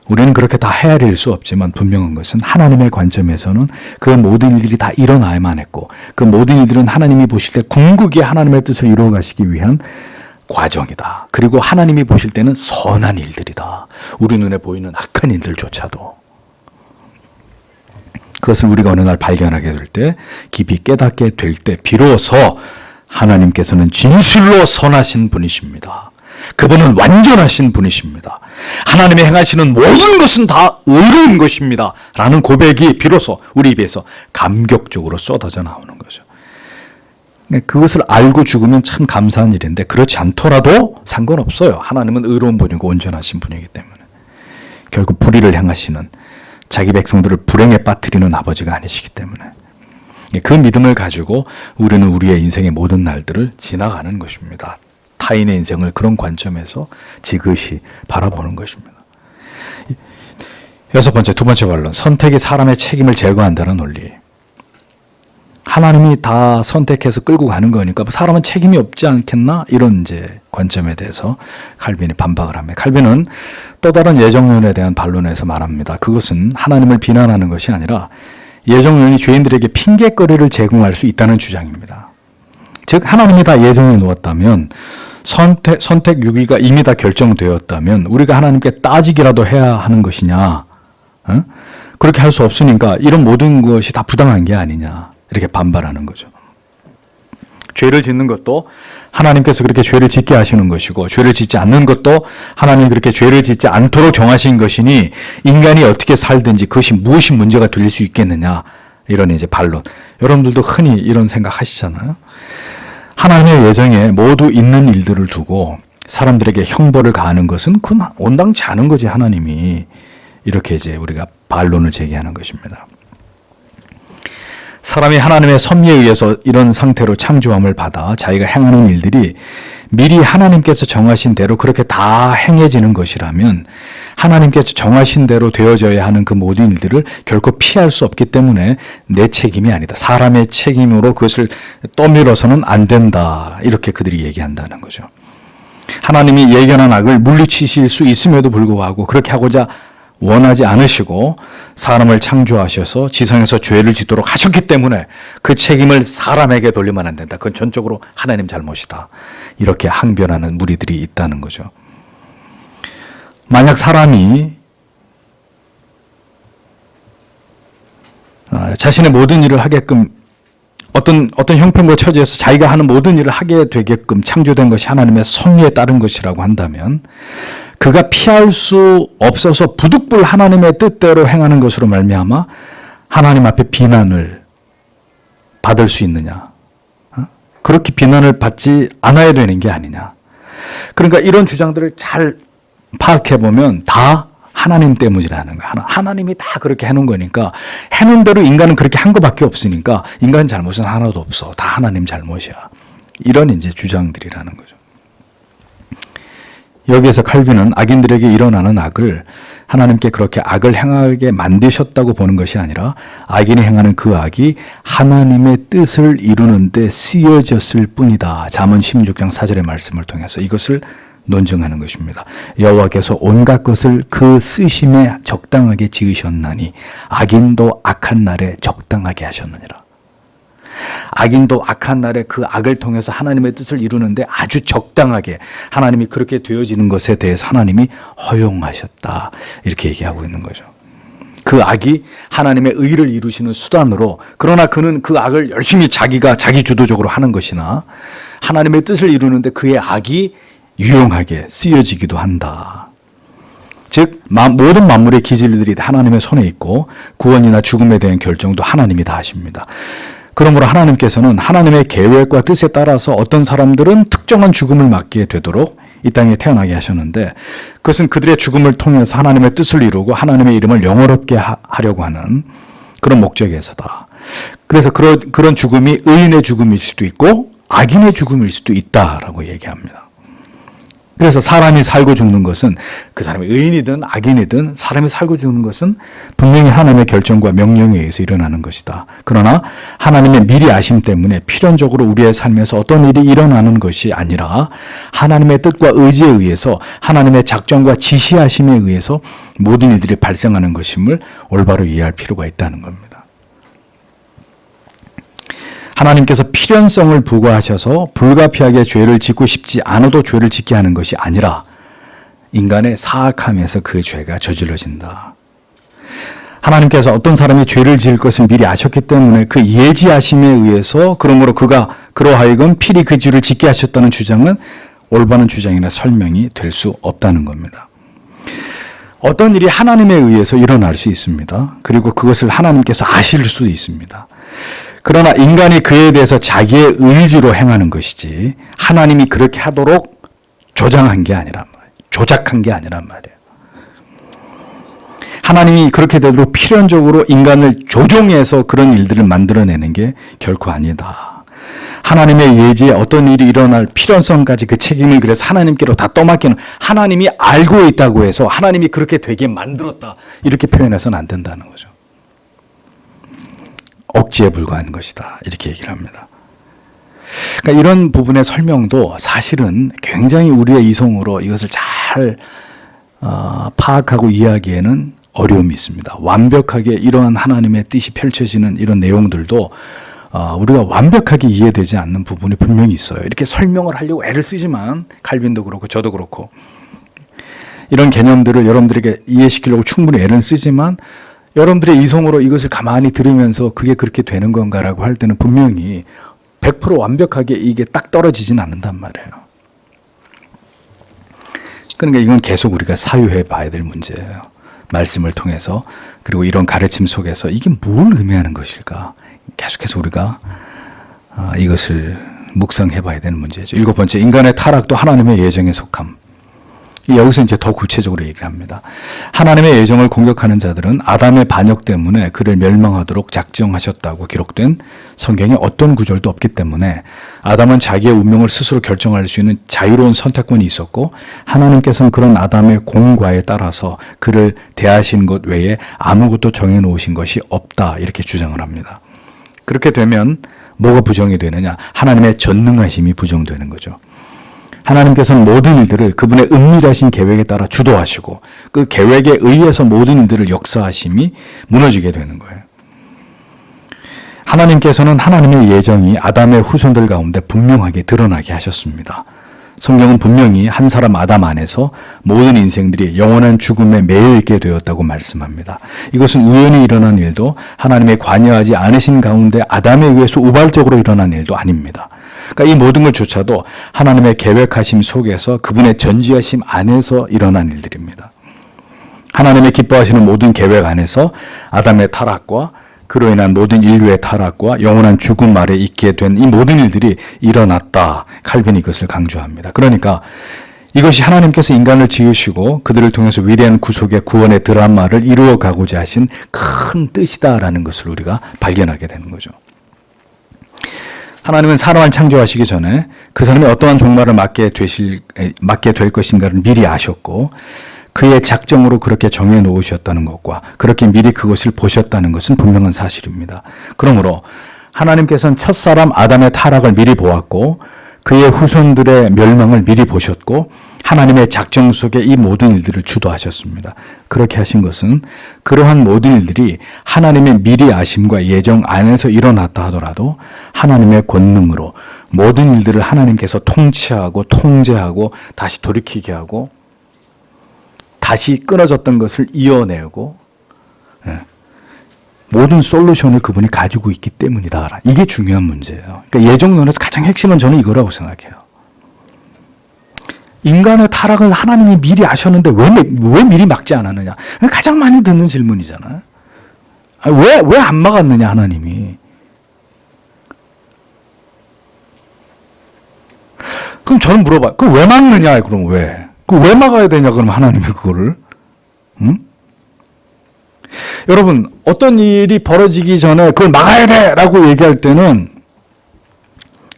우리는 그렇게 다 헤아릴 수 없지만 분명한 것은 하나님의 관점에서는 그 모든 일들이 다 일어나야만 했고 그 모든 일들은 하나님이 보실 때 궁극이 하나님의 뜻을 이루어 가시기 위한 과정이다. 그리고 하나님이 보실 때는 선한 일들이다. 우리 눈에 보이는 악한 일들조차도. 그것을 우리가 어느 날 발견하게 될 때 깊이 깨닫게 될 때 비로소 하나님께서는 진실로 선하신 분이십니다. 그분은 완전하신 분이십니다. 하나님이 행하시는 모든 것은 다 의로운 것입니다. 라는 고백이 비로소 우리 입에서 감격적으로 쏟아져 나오는 거죠. 그것을 알고 죽으면 참 감사한 일인데 그렇지 않더라도 상관없어요. 하나님은 의로운 분이고 온전하신 분이기 때문에. 결국 불의를 행하시는 자기 백성들을 불행에 빠뜨리는 아버지가 아니시기 때문에 그 믿음을 가지고 우리는 우리의 인생의 모든 날들을 지나가는 것입니다. 타인의 인생을 그런 관점에서 지그시 바라보는 것입니다. 여섯 번째, 두 번째 반론. 선택이 사람의 책임을 제거한다는 논리. 하나님이 다 선택해서 끌고 가는 거니까 사람은 책임이 없지 않겠나? 이런 이제 관점에 대해서 칼빈이 반박을 합니다. 칼빈은 또 다른 예정론에 대한 반론에서 말합니다. 그것은 하나님을 비난하는 것이 아니라 예정론이 죄인들에게 핑계거리를 제공할 수 있다는 주장입니다. 즉 하나님이 다 예정해 놓았다면 선택 6위가 이미 다 결정되었다면 우리가 하나님께 따지기라도 해야 하는 것이냐? 그렇게 할 수 없으니까 이런 모든 것이 다 부당한 게 아니냐? 이렇게 반발하는 거죠. 죄를 짓는 것도 하나님께서 그렇게 죄를 짓게 하시는 것이고 죄를 짓지 않는 것도 하나님이 그렇게 죄를 짓지 않도록 정하신 것이니 인간이 어떻게 살든지 그것이 무엇이 문제가 될 수 있겠느냐 이런 이제 반론. 여러분들도 흔히 이런 생각 하시잖아요. 하나님의 예정에 모두 있는 일들을 두고 사람들에게 형벌을 가하는 것은 그건 온당치 않은 거지 하나님이. 이렇게 이제 우리가 반론을 제기하는 것입니다. 사람이 하나님의 섭리에 의해서 이런 상태로 창조함을 받아 자기가 행하는 일들이 미리 하나님께서 정하신 대로 그렇게 다 행해지는 것이라면 하나님께서 정하신 대로 되어져야 하는 그 모든 일들을 결코 피할 수 없기 때문에 내 책임이 아니다. 사람의 책임으로 그것을 떠밀어서는 안 된다. 이렇게 그들이 얘기한다는 거죠. 하나님이 예견한 악을 물리치실 수 있음에도 불구하고 그렇게 하고자 원하지 않으시고 사람을 창조하셔서 지상에서 죄를 짓도록 하셨기 때문에 그 책임을 사람에게 돌리면 안 된다. 그건 전적으로 하나님 잘못이다. 이렇게 항변하는 무리들이 있다는 거죠. 만약 사람이 자신의 모든 일을 하게끔 어떤 형편과 처지에서 자기가 하는 모든 일을 하게 되게끔 창조된 것이 하나님의 섭리에 따른 것이라고 한다면 그가 피할 수 없어서 부득불 하나님의 뜻대로 행하는 것으로 말미암아 하나님 앞에 비난을 받을 수 있느냐? 그렇게 비난을 받지 않아야 되는 게 아니냐? 그러니까 이런 주장들을 잘 파악해 보면 다 하나님 때문이라는 거야. 하나님이 다 그렇게 해놓은 거니까 해놓은 대로 인간은 그렇게 한 것밖에 없으니까 인간 잘못은 하나도 없어. 다 하나님 잘못이야. 이런 이제 주장들이라는 거죠. 여기에서 칼빈은 악인들에게 일어나는 악을 하나님께 그렇게 악을 행하게 만드셨다고 보는 것이 아니라 악인이 행하는 그 악이 하나님의 뜻을 이루는 데 쓰여졌을 뿐이다. 잠언 16장 4절의 말씀을 통해서 이것을 논증하는 것입니다. 여호와께서 온갖 것을 그 쓰심에 적당하게 지으셨나니 악인도 악한 날에 적당하게 하셨느니라. 악인도 악한 날에 그 악을 통해서 하나님의 뜻을 이루는데 아주 적당하게 하나님이 그렇게 되어지는 것에 대해서 하나님이 허용하셨다. 이렇게 얘기하고 있는 거죠. 그 악이 하나님의 의를 이루시는 수단으로 그러나 그는 그 악을 열심히 자기가 자기 주도적으로 하는 것이나 하나님의 뜻을 이루는데 그의 악이 유용하게 쓰여지기도 한다. 즉 모든 만물의 기질들이 하나님의 손에 있고 구원이나 죽음에 대한 결정도 하나님이 다 하십니다. 그러므로 하나님께서는 하나님의 계획과 뜻에 따라서 어떤 사람들은 특정한 죽음을 맞게 되도록 이 땅에 태어나게 하셨는데 그것은 그들의 죽음을 통해서 하나님의 뜻을 이루고 하나님의 이름을 영화롭게 하려고 하는 그런 목적에서다. 그래서 그런 죽음이 의인의 죽음일 수도 있고 악인의 죽음일 수도 있다라고 얘기합니다. 그래서 사람이 살고 죽는 것은 그 사람이 의인이든 악인이든 사람이 살고 죽는 것은 분명히 하나님의 결정과 명령에 의해서 일어나는 것이다. 그러나 하나님의 미리 아심 때문에 필연적으로 우리의 삶에서 어떤 일이 일어나는 것이 아니라 하나님의 뜻과 의지에 의해서 하나님의 작정과 지시하심에 의해서 모든 일들이 발생하는 것임을 올바로 이해할 필요가 있다는 겁니다. 하나님께서 필연성을 부과하셔서 불가피하게 죄를 짓고 싶지 않아도 죄를 짓게 하는 것이 아니라 인간의 사악함에서 그 죄가 저질러진다. 하나님께서 어떤 사람이 죄를 지을 것을 미리 아셨기 때문에 그 예지하심에 의해서 그러므로 그가 그러하여금 필히 그 죄를 짓게 하셨다는 주장은 올바른 주장이나 설명이 될 수 없다는 겁니다. 어떤 일이 하나님에 의해서 일어날 수 있습니다. 그리고 그것을 하나님께서 아실 수도 있습니다. 그러나 인간이 그에 대해서 자기의 의지로 행하는 것이지 하나님이 그렇게 하도록 조장한 게 아니란 말이에요. 조작한 게 아니란 말이에요. 하나님이 그렇게 되도록 필연적으로 인간을 조종해서 그런 일들을 만들어내는 게 결코 아니다. 하나님의 예지에 어떤 일이 일어날 필연성까지 그 책임을 그래서 하나님께로 다 떠맡기는, 하나님이 알고 있다고 해서 하나님이 그렇게 되게 만들었다 이렇게 표현해서는 안 된다는 거죠. 억지에 불과한 것이다 이렇게 얘기를 합니다. 그러니까 이런 부분의 설명도 사실은 굉장히 우리의 이성으로 이것을 잘 파악하고 이해하기에는 어려움이 있습니다. 완벽하게 이러한 하나님의 뜻이 펼쳐지는 이런 내용들도 우리가 완벽하게 이해되지 않는 부분이 분명히 있어요. 이렇게 설명을 하려고 애를 쓰지만 칼빈도 그렇고 저도 그렇고 이런 개념들을 여러분들에게 이해시키려고 충분히 애를 쓰지만 여러분들의 이성으로 이것을 가만히 들으면서 그게 그렇게 되는 건가라고 할 때는 분명히 100% 완벽하게 이게 딱 떨어지진 않는단 말이에요. 그러니까 이건 계속 우리가 사유해 봐야 될 문제예요. 말씀을 통해서, 그리고 이런 가르침 속에서 이게 뭘 의미하는 것일까? 계속해서 우리가 이것을 묵상해 봐야 되는 문제죠. 7번째, 인간의 타락도 하나님의 예정에 속함. 여기서 이제 더 구체적으로 얘기를 합니다. 하나님의 예정을 공격하는 자들은 아담의 반역 때문에 그를 멸망하도록 작정하셨다고 기록된 성경에 어떤 구절도 없기 때문에 아담은 자기의 운명을 스스로 결정할 수 있는 자유로운 선택권이 있었고 하나님께서는 그런 아담의 공과에 따라서 그를 대하신 것 외에 아무것도 정해놓으신 것이 없다 이렇게 주장을 합니다. 그렇게 되면 뭐가 부정이 되느냐? 하나님의 전능하심이 부정되는 거죠. 하나님께서는 모든 일들을 그분의 은밀하신 계획에 따라 주도하시고 그 계획에 의해서 모든 일들을 역사하심이 무너지게 되는 거예요. 하나님께서는 하나님의 예정이 아담의 후손들 가운데 분명하게 드러나게 하셨습니다. 성경은 분명히 한 사람 아담 안에서 모든 인생들이 영원한 죽음에 매여 있게 되었다고 말씀합니다. 이것은 우연히 일어난 일도 하나님의 관여하지 않으신 가운데 아담에 의해서 우발적으로 일어난 일도 아닙니다. 그러니까 이 모든 것조차도 하나님의 계획하심 속에서 그분의 전지하심 안에서 일어난 일들입니다. 하나님의 기뻐하시는 모든 계획 안에서 아담의 타락과 그로 인한 모든 인류의 타락과 영원한 죽음 아래 있게 된 이 모든 일들이 일어났다. 칼빈이 이것을 강조합니다. 그러니까 이것이 하나님께서 인간을 지으시고 그들을 통해서 위대한 구속의 구원의 드라마를 이루어가고자 하신 큰 뜻이다라는 것을 우리가 발견하게 되는 거죠. 하나님은 사람을 창조하시기 전에 그 사람이 어떠한 종말을 맞게 될 것인가를 미리 아셨고 그의 작정으로 그렇게 정해 놓으셨다는 것과 그렇게 미리 그것을 보셨다는 것은 분명한 사실입니다. 그러므로 하나님께서는 첫사람 아담의 타락을 미리 보았고 그의 후손들의 멸망을 미리 보셨고 하나님의 작정 속에 이 모든 일들을 주도하셨습니다. 그렇게 하신 것은 그러한 모든 일들이 하나님의 미리 아심과 예정 안에서 일어났다 하더라도 하나님의 권능으로 모든 일들을 하나님께서 통치하고 통제하고 다시 돌이키게 하고 다시 끊어졌던 것을 이어내고 모든 솔루션을 그분이 가지고 있기 때문이다. 이게 중요한 문제예요. 그러니까 예정론에서 가장 핵심은 저는 이거라고 생각해요. 인간의 타락을 하나님이 미리 아셨는데 왜 미리 막지 않았느냐? 가장 많이 듣는 질문이잖아요. 왜 안 막았느냐 하나님이. 그럼 저는 물어봐요. 그럼 왜 막느냐? 그럼 왜? 왜 막아야 되냐? 그럼 하나님이 그거를. 응? 여러분 어떤 일이 벌어지기 전에 그걸 막아야 돼! 라고 얘기할 때는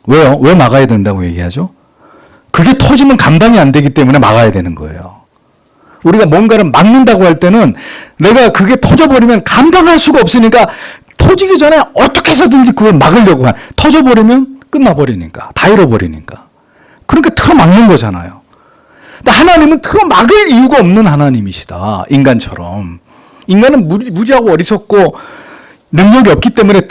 왜요? 왜 막아야 된다고 얘기하죠? 그게 터지면 감당이 안 되기 때문에 막아야 되는 거예요. 우리가 뭔가를 막는다고 할 때는 내가 그게 터져버리면 감당할 수가 없으니까 터지기 전에 어떻게 해서든지 그걸 막으려고 터져버리면 끝나버리니까 다 잃어버리니까 그러니까 틀어막는 거잖아요. 근데 하나님은 틀어막을 이유가 없는 하나님이시다. 인간처럼. 인간은 무지하고 어리석고 능력이 없기 때문에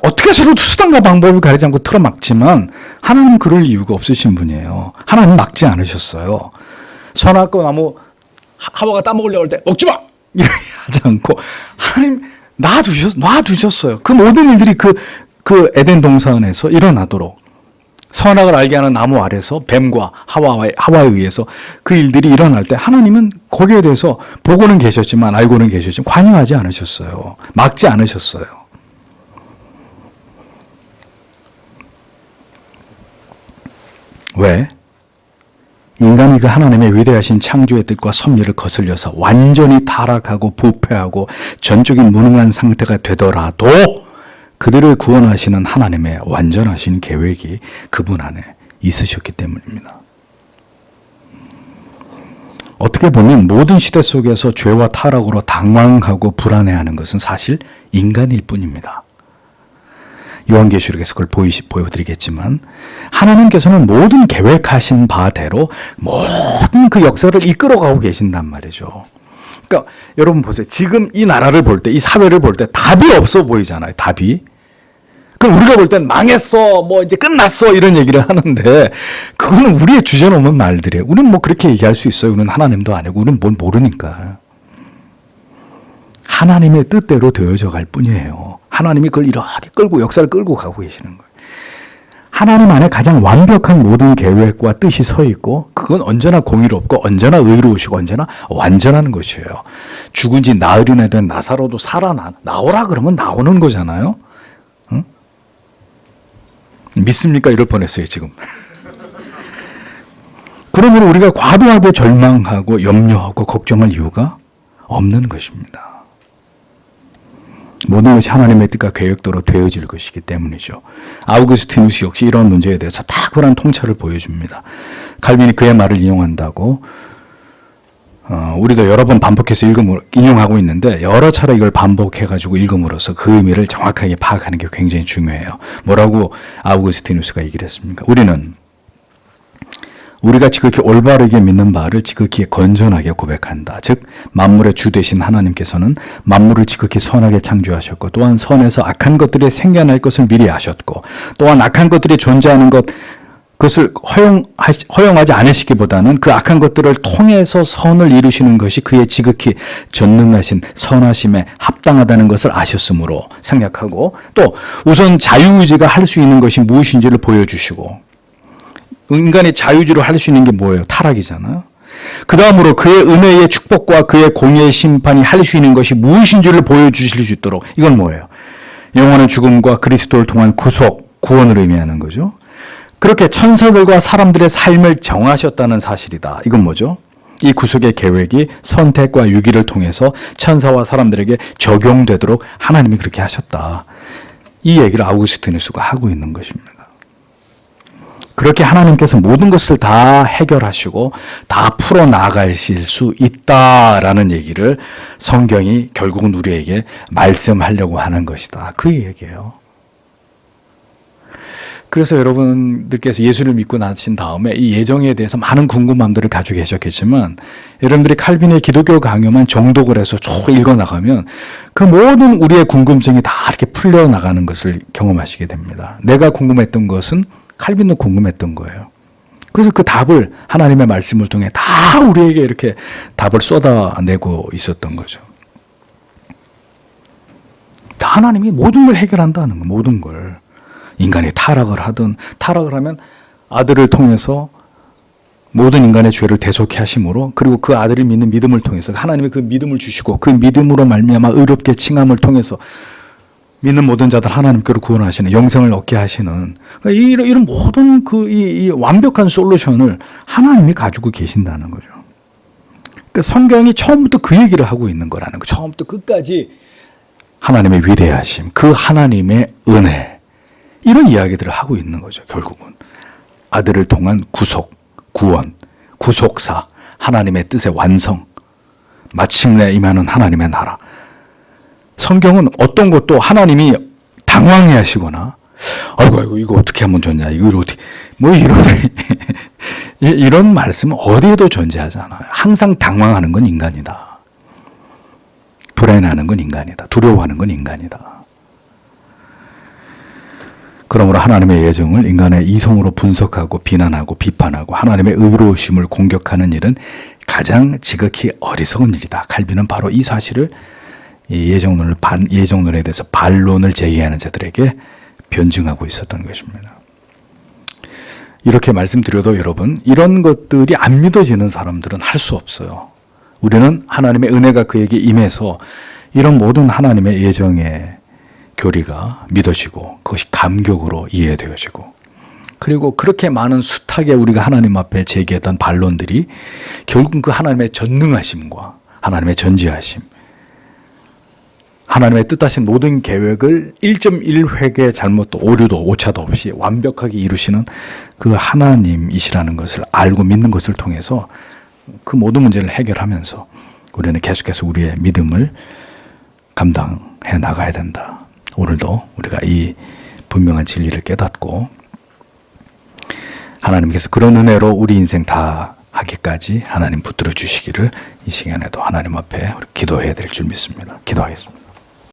어떻게 서로 수단과 방법을 가리지 않고 틀어막지만 하나님은 그럴 이유가 없으신 분이에요. 하나님 막지 않으셨어요. 선악과 나무 하와가 따먹으려고 할 때 먹지 마! 이렇게 하지 않고 하나님 놔두셨어요. 그 모든 일들이 그 에덴 동산에서 일어나도록 선악을 알게 하는 나무 아래서 뱀과 하와에 의해서 그 일들이 일어날 때 하나님은 거기에 대해서 보고는 계셨지만 알고는 계셨지만 관여하지 않으셨어요. 막지 않으셨어요. 왜? 인간이 그 하나님의 위대하신 창조의 뜻과 섭리를 거슬려서 완전히 타락하고 부패하고 전적인 무능한 상태가 되더라도 그들을 구원하시는 하나님의 완전하신 계획이 그분 안에 있으셨기 때문입니다. 어떻게 보면 모든 시대 속에서 죄와 타락으로 당황하고 불안해하는 것은 사실 인간일 뿐입니다. 요한계시록에서 그걸 보여드리겠지만 하나님께서는 모든 계획하신 바대로 모든 그 역사를 이끌어가고 계신단 말이죠. 그러니까 여러분 보세요. 지금 이 나라를 볼 때, 이 사회를 볼 때 답이 없어 보이잖아요. 답이. 그럼 우리가 볼 땐 망했어, 뭐 이제 끝났어 이런 얘기를 하는데 그거는 우리의 주제 넘은 말들이에요. 우리는 뭐 그렇게 얘기할 수 있어요. 우리는 하나님도 아니고 우리는 뭘 모르니까. 하나님의 뜻대로 되어져 갈 뿐이에요. 하나님이 그걸 이렇게 끌고 역사를 끌고 가고 계시는 거예요. 하나님 안에 가장 완벽한 모든 계획과 뜻이 서 있고 그건 언제나 공의롭고 언제나 의로우시고 언제나 완전한 것이에요. 죽은 지 나흘이나 된 나사로도 나오라 그러면 나오는 거잖아요. 응? 믿습니까? 이럴 뻔했어요 지금. 그러므로 우리가 과도하게 절망하고 염려하고 걱정할 이유가 없는 것입니다. 모든 것이 하나님의 뜻과 계획대로 되어질 것이기 때문이죠. 아우구스티누스 역시 이런 문제에 대해서 탁월한 통찰을 보여줍니다. 칼빈이 그의 말을 인용한다고 우리도 여러 번 반복해서 인용하고 있는데 여러 차례 이걸 반복해가지고 읽음으로써 그 의미를 정확하게 파악하는 게 굉장히 중요해요. 뭐라고 아우구스티누스가 얘기를 했습니까? 우리가 지극히 올바르게 믿는 바를 지극히 건전하게 고백한다. 즉 만물의 주 되신 하나님께서는 만물을 지극히 선하게 창조하셨고 또한 선에서 악한 것들이 생겨날 것을 미리 아셨고 또한 악한 것들이 존재하는 그것을 허용하지 않으시기보다는 그 악한 것들을 통해서 선을 이루시는 것이 그의 지극히 전능하신 선하심에 합당하다는 것을 아셨으므로 생각하고 또 우선 자유의지가 할 수 있는 것이 무엇인지를 보여주시고 인간이 자유주의로 할 수 있는 게 뭐예요? 타락이잖아요. 그 다음으로 그의 은혜의 축복과 그의 공의의 심판이 할 수 있는 것이 무엇인지를 보여주실 수 있도록 이건 뭐예요? 영원한 죽음과 그리스도를 통한 구원을 의미하는 거죠. 그렇게 천사들과 사람들의 삶을 정하셨다는 사실이다. 이건 뭐죠? 이 구속의 계획이 선택과 유기를 통해서 천사와 사람들에게 적용되도록 하나님이 그렇게 하셨다. 이 얘기를 아우구스티누스가 하고 있는 것입니다. 그렇게 하나님께서 모든 것을 다 해결하시고 다 풀어나가실 수 있다라는 얘기를 성경이 결국은 우리에게 말씀하려고 하는 것이다. 그 얘기예요. 그래서 여러분들께서 예수를 믿고 나신 다음에 이 예정에 대해서 많은 궁금함들을 가지고 계셨겠지만 여러분들이 칼빈의 기독교 강요만 정독을 해서 쭉 읽어나가면 그 모든 우리의 궁금증이 다 이렇게 풀려나가는 것을 경험하시게 됩니다. 내가 궁금했던 것은 칼빈도 궁금했던 거예요. 그래서 그 답을 하나님의 말씀을 통해 다 우리에게 이렇게 답을 쏟아내고 있었던 거죠. 다 하나님이 모든 걸 해결한다는 거, 모든 걸. 인간이 타락을 하면 아들을 통해서 모든 인간의 죄를 대속케 하심으로 그리고 그 아들을 믿는 믿음을 통해서 하나님이 그 믿음을 주시고 그 믿음으로 말미암아 의롭게 칭함을 통해서 믿는 모든 자들 하나님께로 구원하시는 영생을 얻게 하시는 이런 모든 이 완벽한 솔루션을 하나님이 가지고 계신다는 거죠. 그러니까 성경이 처음부터 그 얘기를 하고 있는 거라는 거. 처음부터 끝까지 하나님의 위대하심, 그 하나님의 은혜 이런 이야기들을 하고 있는 거죠. 결국은 아들을 통한 구원, 구속사, 하나님의 뜻의 완성, 마침내 임하는 하나님의 나라. 성경은 어떤 것도 하나님이 당황해 하시거나, 아이고, 이거 어떻게 하면 좋냐, 이걸 어떻게, 이런 말씀은 어디에도 존재하지 않아요. 항상 당황하는 건 인간이다. 불안해하는 건 인간이다. 두려워하는 건 인간이다. 그러므로 하나님의 예정을 인간의 이성으로 분석하고 비난하고 비판하고 하나님의 의로우심을 공격하는 일은 가장 지극히 어리석은 일이다. 칼빈은 바로 이 사실을 이 예정론에 대해서 반론을 제기하는 자들에게 변증하고 있었던 것입니다. 이렇게 말씀드려도 여러분, 이런 것들이 안 믿어지는 사람들은 할 수 없어요. 우리는 하나님의 은혜가 그에게 임해서 이런 모든 하나님의 예정의 교리가 믿어지고 그것이 감격으로 이해되어지고, 그리고 그렇게 많은 숱하게 우리가 하나님 앞에 제기했던 반론들이 결국은 그 하나님의 전능하심과 하나님의 전지하심, 하나님의 뜻하신 모든 계획을 1.1획의 잘못도 오류도 오차도 없이 완벽하게 이루시는 그 하나님이시라는 것을 알고 믿는 것을 통해서 그 모든 문제를 해결하면서 우리는 계속해서 우리의 믿음을 감당해 나가야 된다. 오늘도 우리가 이 분명한 진리를 깨닫고 하나님께서 그런 은혜로 우리 인생 다 하기까지 하나님 붙들어 주시기를 이 시간에도 하나님 앞에 우리 기도해야 될 줄 믿습니다. 기도하겠습니다.